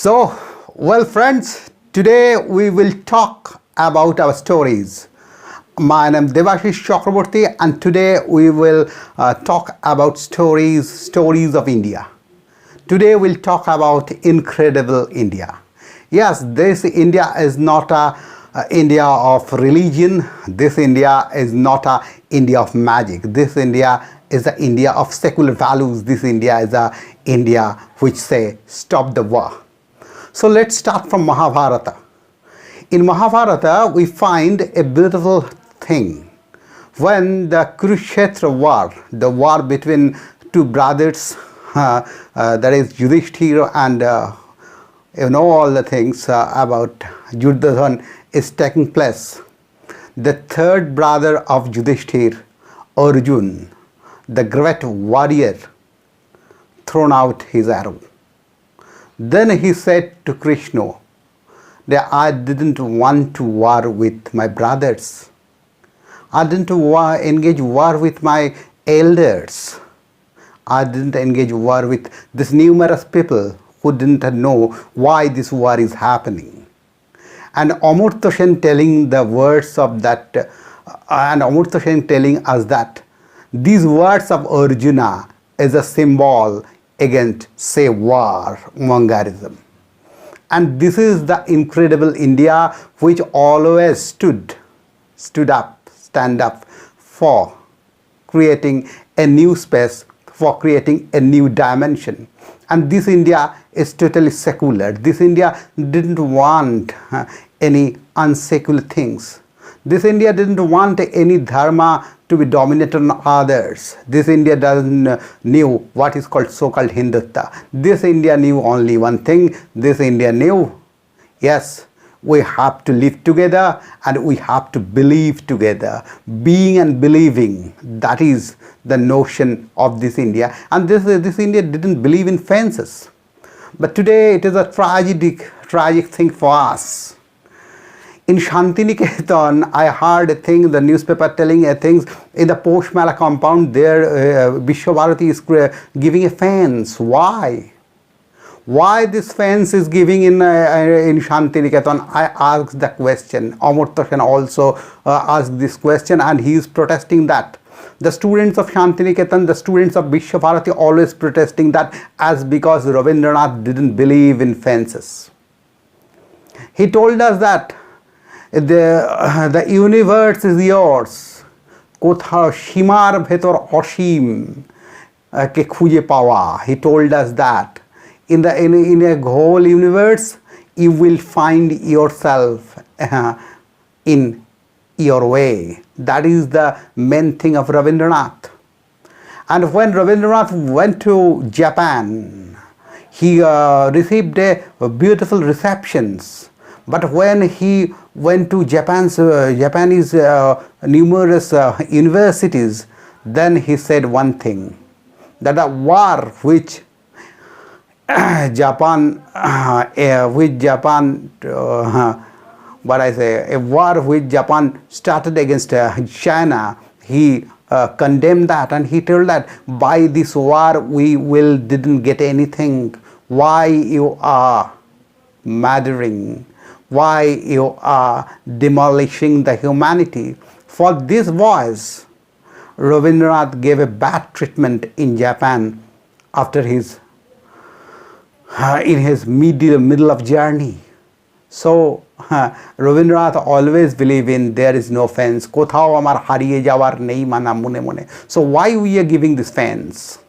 So, well friends, today we will talk about our stories. My name is Devashish Chakraborty and today we will talk about stories of India. Today we'll talk about incredible India. Yes, this India is not a India of religion. This India is not a India of magic. This India is the India of secular values. This India is a India which say stop the war. So let's start from Mahabharata. In Mahabharata, we find a beautiful thing. When the Kurukshetra war, the war between two brothers, that is Yudhishthira and you know all the things about Yuddhadhan is taking place. The third brother of Yudhishthira, Arjun, the great warrior, thrown out his arrow. Then he said to Krishna that I didn't want to war with my brothers. I didn't engage war with my elders. I didn't engage war with this numerous people who didn't know why this war is happening. And Amartyasen telling the words of that, and Amartyasen telling us that these words of Arjuna is a symbol against, say, war, mongerism. And this is the incredible India which always stand up for creating a new space, for creating a new dimension. And this India is totally secular. This India didn't want any unsecular things. This India didn't want any dharma to be dominated on others. This India doesn't knew what is called so-called Hindutva. This India knew only one thing. This India knew, yes, we have to live together and we have to believe together. Being and believing, that is the notion of this India. And this India didn't believe in fences. But today it is a tragic thing for us. In Santiniketan, I heard a thing, the newspaper telling things, in the Poshmala compound there, Mahabharata is giving a fence. Why? Why this fence is giving in Santiniketan? I asked the question. Amartyasen also asked this question and he is protesting that. The students of Santiniketan, the students of Mahabharata always protesting that as because Rabindranath didn't believe in fences. He told us that the universe is yours. Kothao shimar bhetor ashim ke khuje pawa. He told us that in a whole universe you will find yourself in your way. That is the main thing of Rabindranath. And when Rabindranath went to Japan, he received a beautiful receptions. But when he went to Japanese numerous universities, then he said one thing, that a war which a war which Japan started against China, he condemned that and he told that by this war we didn't get anything. Why you are murdering? Why you are demolishing the humanity? For this voice, Rabindranath gave a bad treatment in Japan after his in his middle of journey. So Rabindranath always believed in there is no fence. Kothao amar hariye jawar nei mana mone mone. So why we are giving this fence?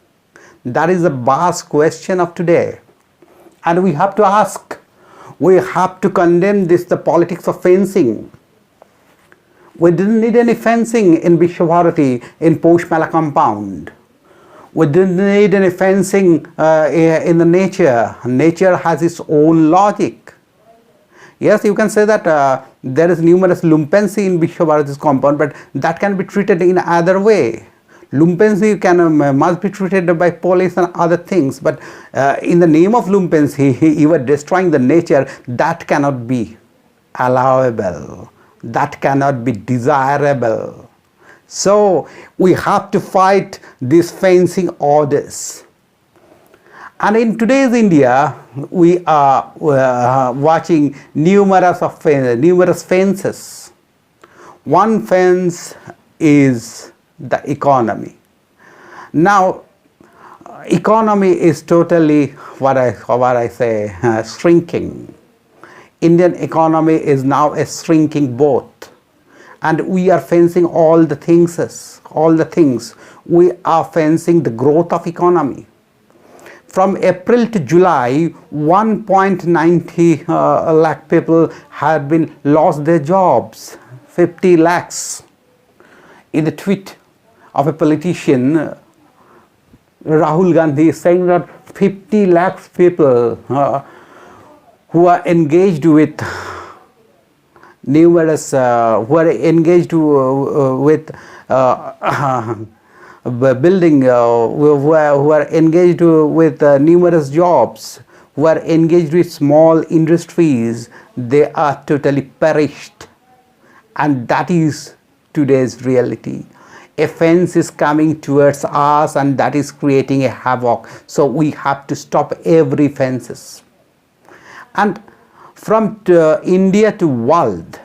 That is the vast question of today. And we have to ask, we have to condemn the politics of fencing. We didn't need any fencing in Mahabharata, in Poshmala compound. We didn't need any fencing in the nature. Nature has its own logic. Yes, you can say that there is numerous lumpency in Mahabharata's compound, but that can be treated in other way. Lumpency must be treated by police and other things, but in the name of lumpency, you are destroying the nature. That cannot be allowable. That cannot be desirable. So we have to fight these fencing orders. And in today's India, we are watching numerous fences. One fence is the economy. Now, economy is totally what I say shrinking. Indian economy is now a shrinking boat, and we are fencing all the things. We are fencing the growth of economy. From April to July, 1.90 lakh people have been lost their jobs. 50 lakhs. In the tweet of a politician, Rahul Gandhi is saying that 50 lakhs people who are engaged with numerous, who are engaged with building, who are engaged with numerous jobs, who are engaged with small industries, they are totally perished. And that is today's reality. A fence is coming towards us, and that is creating a havoc. So we have to stop every fences. And from India to world,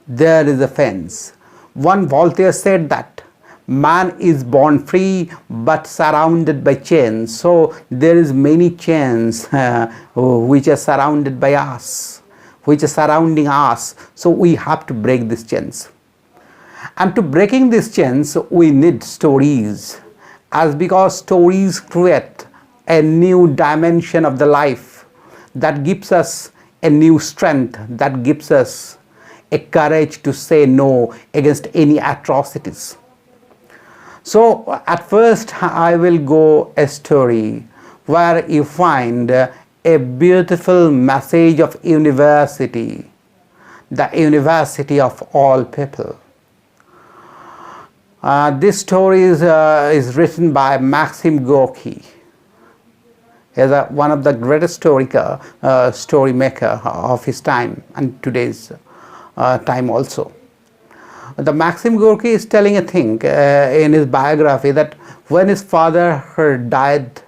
there is a fence. One Voltaire said that man is born free but surrounded by chains. So there is many chains which are surrounded by us, which are surrounding us. So we have to break these chains. And to breaking these chains, we need stories, as because stories create a new dimension of the life that gives us a new strength, that gives us a courage to say no against any atrocities. So at first I will go a story where you find a beautiful message of university, the university of all people. This story is written by Maxim Gorky. He is one of the greatest story maker of his time and today's time also. The Maxim Gorky is telling a thing in his biography that when his father died,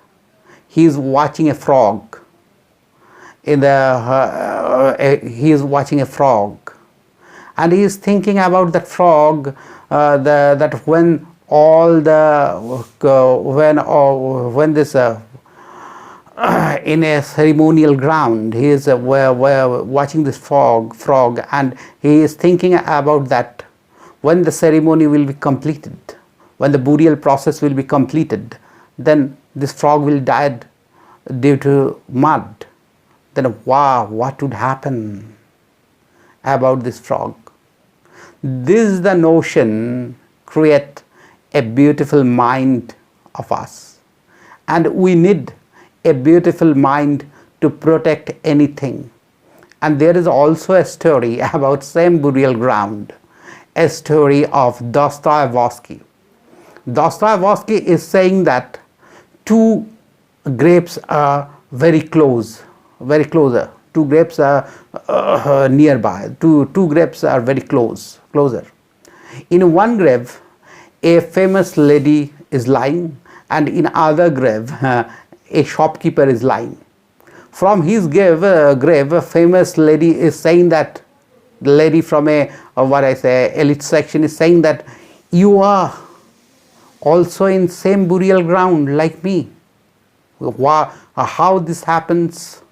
he is watching a frog. He is watching a frog, and he is thinking about that frog. That when all the when this in a ceremonial ground, he is watching this frog, and he is thinking about that when the ceremony will be completed, when the burial process will be completed, then this frog will die due to mud. Then wow, what would happen about this frog? This is the notion create a beautiful mind of us, and we need a beautiful mind to protect anything. And there is also a story about same burial ground, a story of Dostoevsky. Dostoevsky is saying that two grapes are very closer. Two grapes are nearby. Two grapes are very closer. In one grave, a famous lady is lying, and in other grave, a shopkeeper is lying. From his grave, a famous lady is saying that, the lady from elite section is saying that you are also in same burial ground like me. How this happens?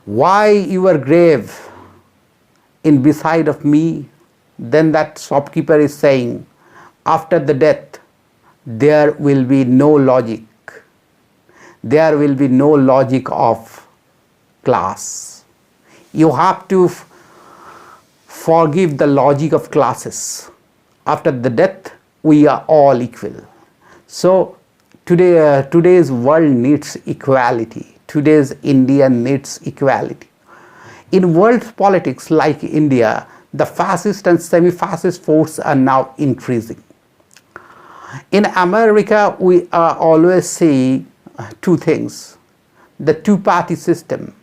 Why your grave in beside of me? Then that shopkeeper is saying, after the death, there will be no logic. There will be no logic of class. You have to forgive the logic of classes. After the death, we are all equal. So today's world needs equality. Today's India needs equality. In world politics like India, the fascist and semi-fascist forces are now increasing. In America, we always see two things, the two-party system.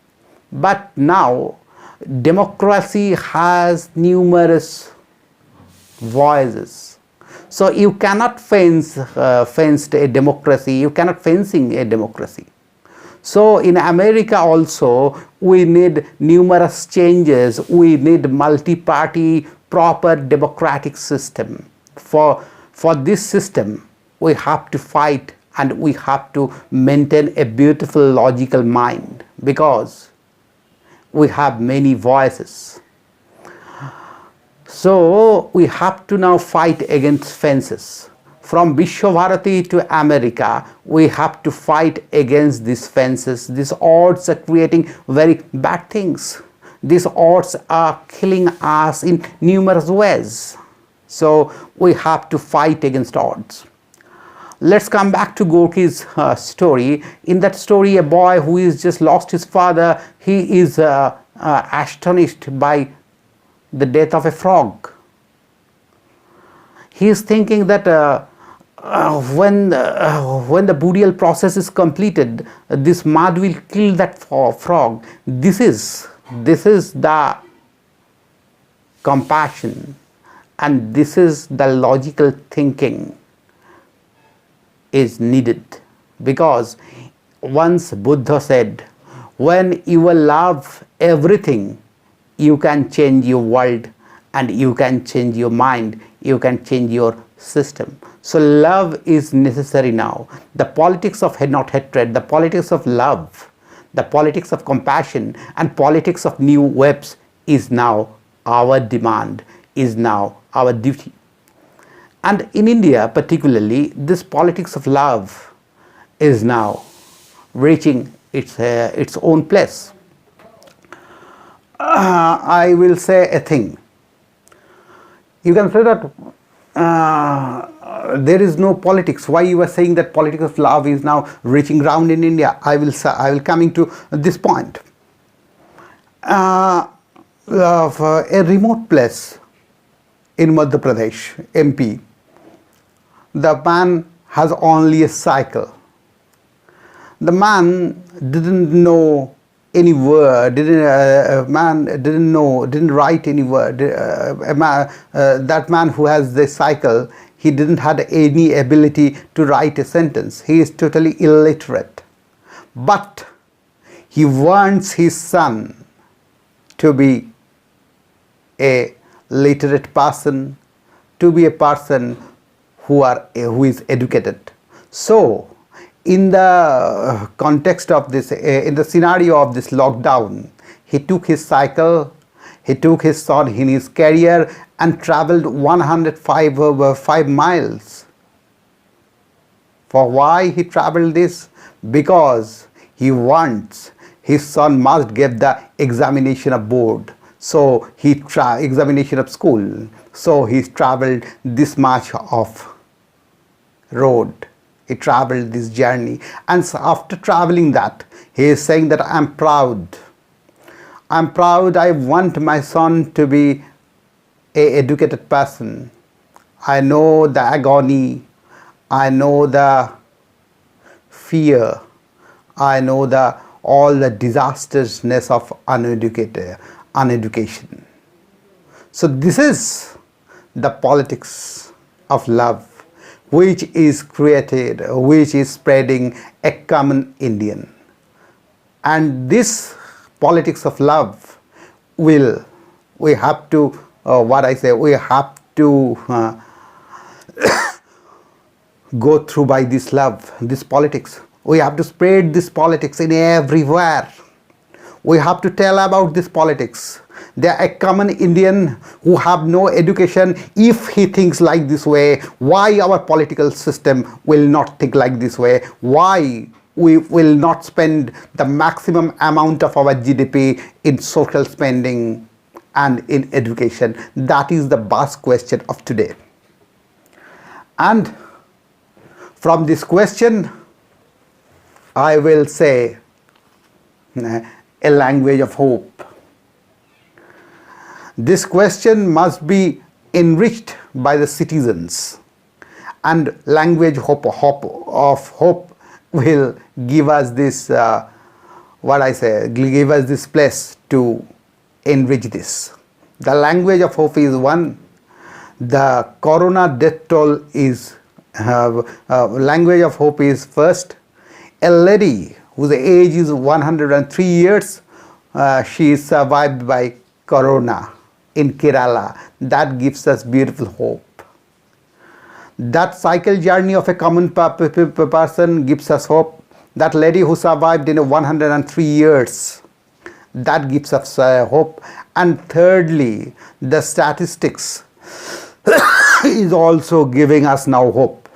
But now, democracy has numerous voices. So you cannot fence a democracy, you cannot fencing a democracy. So in America also we need numerous changes, we need multi-party proper democratic system. For this system we have to fight and we have to maintain a beautiful logical mind, because we have many voices. So we have to now fight against fences. From Vishwabharati to America, we have to fight against these fences. These odds are creating very bad things. These odds are killing us in numerous ways. So we have to fight against odds. Let's come back to Gorky's story. In that story, a boy who has just lost his father, he is astonished by the death of a frog. He is thinking that when the burial process is completed, this mud will kill that frog. This is the compassion, and this is the logical thinking is needed, because once Buddha said, when you will love everything, you can change your world and you can change your mind, you can change your system. So love is necessary now. The politics of not hatred, the politics of love, the politics of compassion and politics of new webs is now our demand, is now our duty. And in India particularly, this politics of love is now reaching its own place. I will say a thing. You can say that there is no politics. Why you are saying that politics of love is now reaching ground in India? I will coming to this point. Of a remote place in Madhya Pradesh, MP, the man has only a cycle. The man didn't know any word, didn't write any word. That man who has the cycle, he didn't have any ability to write a sentence. He is totally illiterate. But he wants his son to be a literate person, to be a person who is educated. So in the context of this, in the scenario of this lockdown, he took his cycle, he took his son in his carrier and traveled 105 miles. For why he traveled this? Because he wants his son must get the examination of board. So examination of school. So he traveled this much of road. He traveled this journey, and so after traveling that, he is saying that I'm proud. I'm proud. I want my son to be an educated person. I know the agony. I know the fear. I know all the disastrousness of uneducation. So this is the politics of love, which is created, which is spreading a common Indian. And this politics of love we have to, we have to go through by this love, this politics. We have to spread this politics in everywhere. We have to tell about this politics. They are a common Indian who have no education. If he thinks like this way, why our political system will not think like this way? Why we will not spend the maximum amount of our GDP in social spending and in education? That is the vast question of today. And from this question, I will say a language of hope. This question must be enriched by the citizens, and language of hope will give us this, give us this place to enrich this. The language of hope is one. The corona death toll is language of hope is first. A lady whose age is 103 years, she is survived by corona in Kerala. That gives us beautiful hope. That cycle journey of a common person gives us hope. That lady who survived in 103 years, that gives us hope. And thirdly, the statistics is also giving us now hope.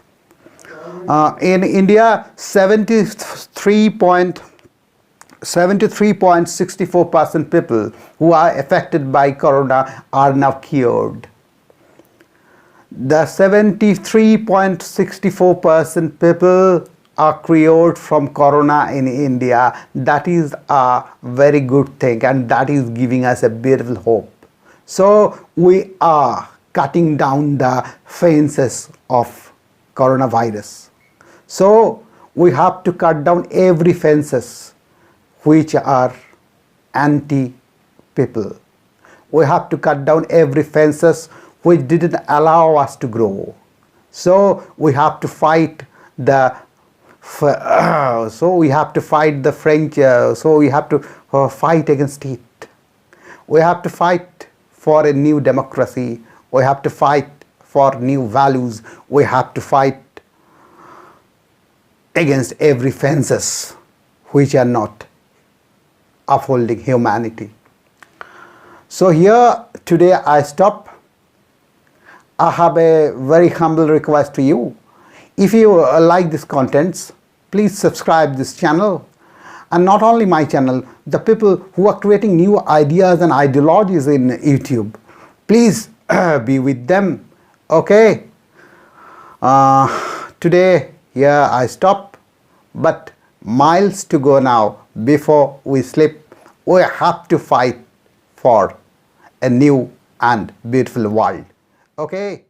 In India, 73.64% people who are affected by corona are now cured. The 73.64% people are cured from corona in India. That is a very good thing, and that is giving us a beautiful hope. So we are cutting down the fences of coronavirus. So we have to cut down every fences which are anti people. We have to cut down every fences which didn't allow us to grow. So we have to fight the French. So we have to fight against it. We have to fight for a new democracy. We have to fight for new values. We have to fight against every fences which are not upholding humanity. So here today I stop. I have a very humble request to you. If you like these contents, please subscribe this channel. And not only my channel, the people who are creating new ideas and ideologies in YouTube, please be with them. Okay? Today here I stop, but miles to go now. Before we sleep, we have to fight for a new and beautiful world. Okay?